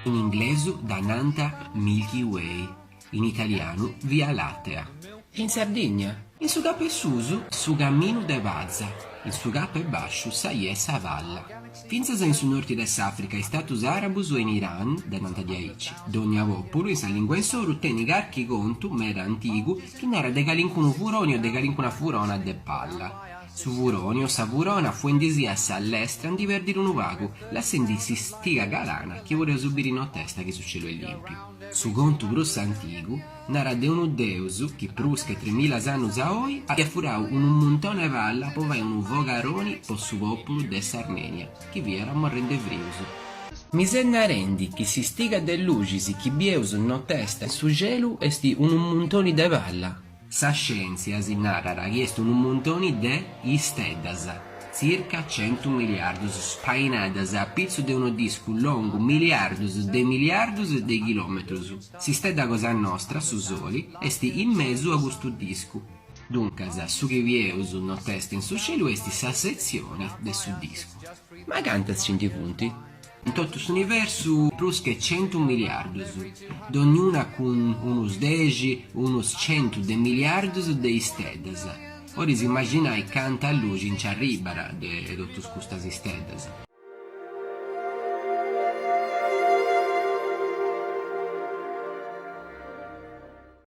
In inglese dananta Milky Way, in italiano Via Lattea. In Sardegna, in su capo e susu, su cammino de vazza, in su capo e basciu saiessa valla. Finza in su nord dell'Africa, in status arabus o in Iran, dananta di Aici. Dogna popolo in sa lingua in soru teni carchi contu, mera antigu, che n'era de calincunu furoni o de calincuna furona de palla. Su furoni o sa furona fu indisiassa all'estran di verdire un vago, la sendissi stiga galana che voleva subire in testa che su cielo è limpio. Su contu prus antigu, nara de unu deusu, che prusche 3000 annus a oi, ha furau un montone valla po vai un vogaroni po su popolo de Sarmenia, che vi era morrende vriusu. Mi se ne rendi che si stiga dell'ugisi che bieus no testa su gelu esti un montoni de valla. Sa scienza si narra che est un montoni de isteddas, circa 100 miliardus spainadas a pizzo de uno disco longo miliardus de chilometrus. Si stedda cosa nostra, su soli, esti in mezzo a questo disco. Dunque, su che vieus no testa in su cielo esti sa sezione de su disco. Ma cantas 100 punti? In tutto l'universo plus che 100 miliardus, ognuna con unos 10, unos 100 de miliardus de isteddas. Ora si immaginai canta luce in ci arribara de tutte queste isteddas.